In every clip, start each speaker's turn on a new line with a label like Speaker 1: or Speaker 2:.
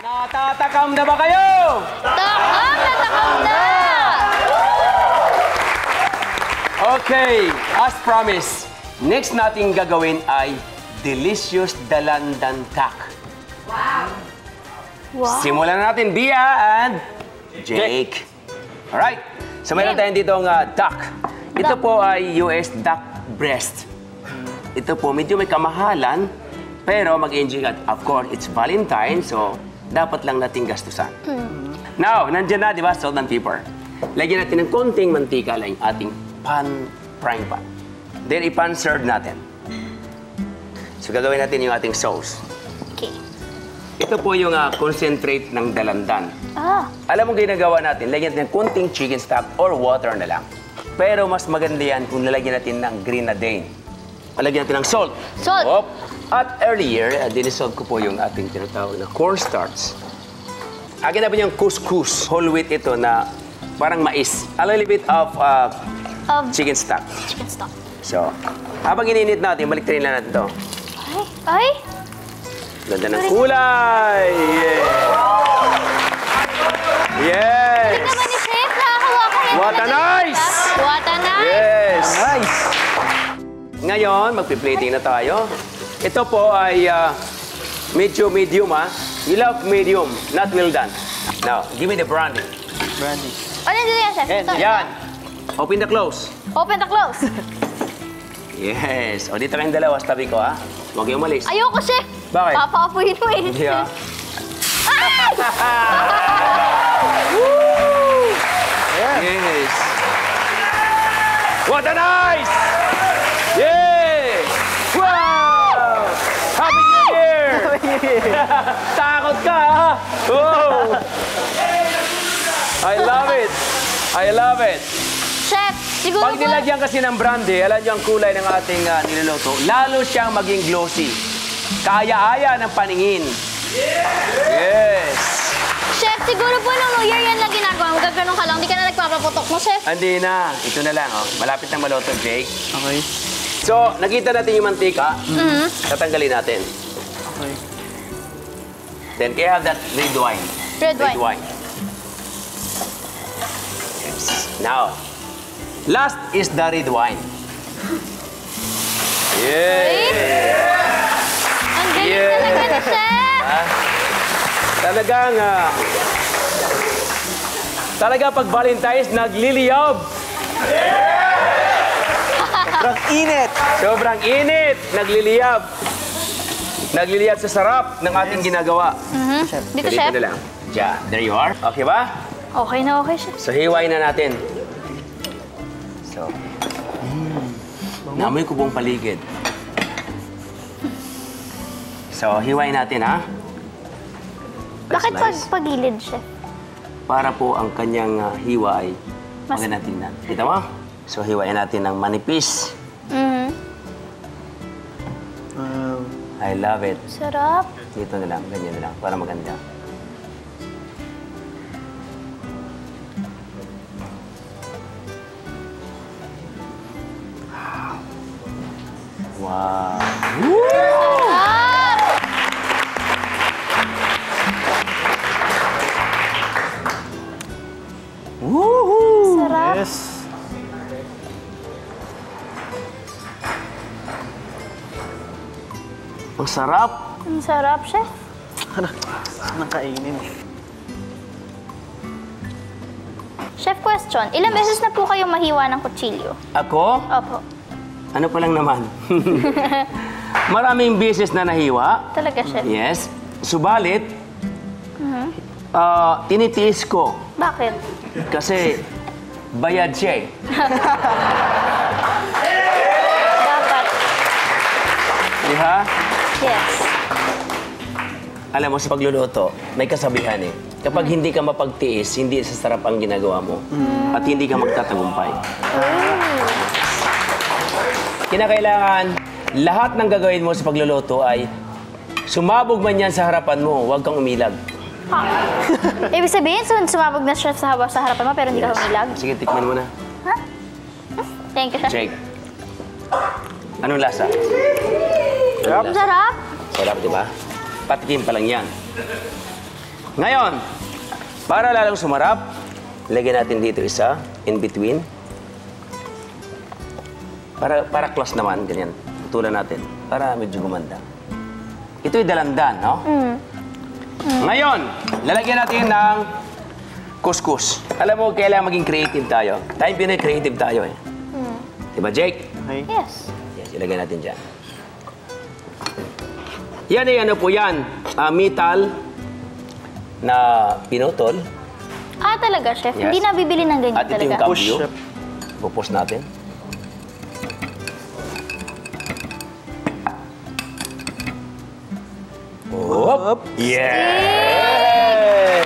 Speaker 1: Natatakam na ba kayo?
Speaker 2: Takam na takam na!
Speaker 1: Okay, as promised, next nating gagawin ay delicious dalandantak.
Speaker 2: Wow.
Speaker 1: Simulan natin, Bia and Jake. Alright, so meron tayong ditong duck. Ito po ay US duck breast. Ito po, medyo may kamahalan, pero mag-enjoy ka. Of course, it's Valentine, so dapat lang nating gastusan. Now, nandiyan na, di ba, salt and pepper. Lagyan natin ng konting mantika lang yung ating frying pan. Then, i-pan serve natin. So, gagawin natin yung ating sauce.
Speaker 2: Okay.
Speaker 1: Ito po yung concentrate ng dalandan. Alam mo ginagawa natin, lagyan natin ng konting chicken stock or water na lang. Pero mas maganda yan kung nalagyan natin ng grenadine. Lagyan natin ng salt.
Speaker 2: Salt.
Speaker 1: Op. At earlier, dinissolve ko po yung ating tinatawag na cornstarch. Akin na po yung couscous. Whole wheat ito na parang mais. A little bit of chicken stock.
Speaker 2: Chicken stock.
Speaker 1: So, habang ininit natin, balik rin lang natin ito.
Speaker 2: Ay!
Speaker 1: Ganda ng kulay! Yes!
Speaker 2: Tingnan naman ni Chef, nakakawa ka yan.
Speaker 1: What a nice!
Speaker 2: What a nice!
Speaker 1: Yes! Nice! Ngayon, magpi-plating na tayo. Ito po ay medyo medium, ha? You love medium, not well done. Now, give me the brandy.
Speaker 3: Brandy.
Speaker 2: Ano dito yan, Chef? Ito.
Speaker 1: Yan. Open the close.
Speaker 2: Open the close.
Speaker 1: Yes. O, dito kayong dalawa sa tabi ko, ha? Huwag kayong umalis.
Speaker 2: Ayoko, Chef.
Speaker 1: Bakit?
Speaker 2: Papaapuyin mo eh.
Speaker 1: Hindi, ha?
Speaker 2: Ay!
Speaker 1: Yes. What a nice! Yeah! Wow! Happy New Year! Takot ka, ha? Oh! I love it! I love it!
Speaker 2: Chef, siguro
Speaker 1: Pag nilagyan kasi ng brandy, alam niyo ang kulay ng ating niluluto, lalo siyang maging glossy. Kaaya-aya ng paningin. Yes!
Speaker 2: Chef, siguro po nung New Year yan lang ginagawa mo. Gagano'n ka lang, di ka na nagpapaputok mo, Chef.
Speaker 1: Hindi na. Ito na lang, oh. Malapit na maluto, Jake.
Speaker 3: Okay.
Speaker 1: So, nakita natin yung mantika. Tatanggalin natin.
Speaker 3: Okay.
Speaker 1: Then, can you have that red wine?
Speaker 2: Red wine.
Speaker 1: Yes. Now, last is the red wine. Yeah!
Speaker 2: Ang galing
Speaker 1: Yeah.
Speaker 2: talaga ni Chef.
Speaker 1: Talaga pag Valentine's, nagliliyab.
Speaker 3: Sobrang init!
Speaker 1: Sobrang init, nagliliyab. Nagliliyab sa sarap ng ating ginagawa.
Speaker 2: Dito,
Speaker 1: So,
Speaker 2: Chef.
Speaker 1: na lang. Yeah, there you are. Okay ba?
Speaker 2: Okay na okay, Chef.
Speaker 1: So, hiwain na natin. So, namoy ko buong paligid. So, hiwain natin, ha? That's
Speaker 2: Bakit
Speaker 1: nice.
Speaker 2: pagilid, Chef?
Speaker 1: Para po ang kanyang hiwa ay maganda tingnan. Kita mo? So, hiwain natin ng manipis.
Speaker 3: Wow.
Speaker 1: I love it.
Speaker 2: Sarap.
Speaker 1: Dito na lang, ganyan na lang, para maganda. Wow.
Speaker 2: Sarap!
Speaker 1: Woohoo!
Speaker 2: Sarap.
Speaker 3: Yes.
Speaker 1: Ang sarap.
Speaker 2: Ang sarap, Chef.
Speaker 3: Anong kainin?
Speaker 2: Chef, question. Ilang beses na po kayo mahiwa ng kutsilyo?
Speaker 1: Ako?
Speaker 2: Opo.
Speaker 1: Ano pa lang naman? Maraming beses na nahiwa.
Speaker 2: Talaga, Chef.
Speaker 1: Yes. Subalit, tinitiis ko.
Speaker 2: Bakit?
Speaker 1: Kasi bayad siya eh.
Speaker 2: Dapat.
Speaker 1: Di ba?
Speaker 2: Yes.
Speaker 1: Alam mo, sa pagluluto, may kasabihan eh. Kapag hindi ka mapagtiis, hindi sasarap ang ginagawa mo. At hindi ka magtatagumpay. Kinakailangan, lahat ng gagawin mo sa pagluluto ay sumabog man yan sa harapan mo, huwag kang umilag.
Speaker 2: Ibig sabihin, sumabog na siya sa harapan mo pero hindi ka humilag?
Speaker 1: Sige, tikman mo na.
Speaker 2: Ha? Thank you, Chef.
Speaker 1: Jake. Anong lasa?
Speaker 2: Ang sarap.
Speaker 1: Sarap, di ba? Patikim pa lang yan. Ngayon, para lalong sumarap, lagyan natin dito isa, in between. Para close naman, ganyan. Tutulan natin, para medyo gumanda. Ito'y dalandan, no? Ngayon, lalagyan natin ng couscous. Alam mo, kailangan maging creative tayo. Time Pinoy, creative tayo eh. Diba, Jake?
Speaker 3: Okay.
Speaker 2: Yes.
Speaker 1: Yes, ilagay natin dyan. Yan ay ano po yan, metal na pinutol.
Speaker 2: Ah, talaga, chef?
Speaker 1: Yes.
Speaker 2: Hindi nabibili ng ganyan
Speaker 1: At ito yung
Speaker 2: talaga.
Speaker 3: Push,
Speaker 1: kabyo.
Speaker 3: chef.
Speaker 1: Pupus natin. Whoop! Yeah!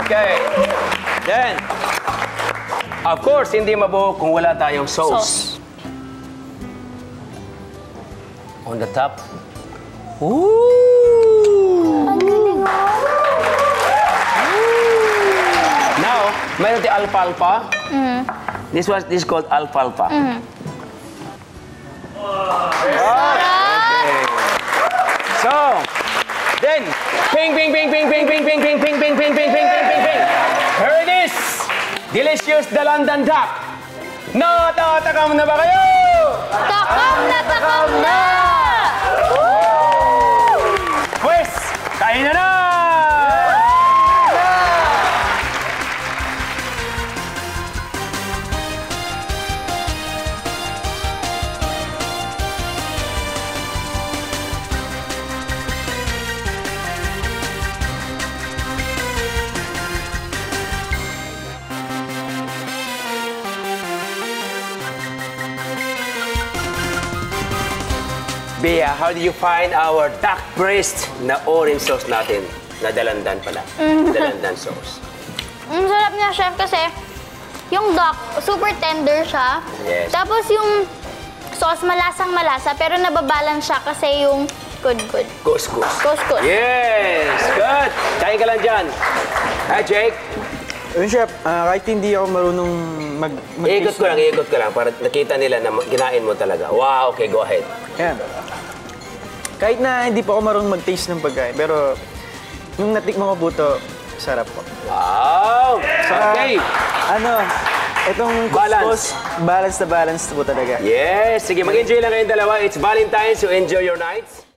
Speaker 1: Okay. Then, of course, hindi mabuo kung wala tayong sauce. On the top. Ooh!
Speaker 2: Ang galing oh.
Speaker 1: Now, mayroon tayong alfalfa. This is called alfalfa. So, then, ping, ping, ping, ping, ping, ping, ping, ping, ping, ping, ping, ping, ping, ping, ping, ping. Here it is! Delicious Dalandan duck. Natatakam na ba kayo?
Speaker 2: Takam na!
Speaker 1: Pues, kain na na! Bea, how do you find our duck breast na orange sauce natin? Na dalandan pala. Dalandan sauce.
Speaker 2: Ang sarap niya, chef, kasi yung duck, super tender siya.
Speaker 1: Yes.
Speaker 2: Tapos yung sauce, malasang-malasa, pero nababalance siya kasi yung good.
Speaker 1: Couscous.
Speaker 2: Couscous.
Speaker 1: Yes! Good! Kain ka lang dyan. Hi, Jake.
Speaker 3: Yun, chef, kahit hindi ako marunong
Speaker 1: Iikot ko lang para nakita nila na ginain mo talaga. Wow, okay, go ahead.
Speaker 3: Yan. Kahit na hindi pa ako marunong mag-taste ng pagkain, pero nung natikman ko po ito, sarap po.
Speaker 1: Wow! Okay.
Speaker 3: Itong
Speaker 1: Balance.
Speaker 3: couscous, balance po talaga.
Speaker 1: Yes, sige, mag-enjoy lang kayong dalawa. It's Valentine's, so enjoy your nights.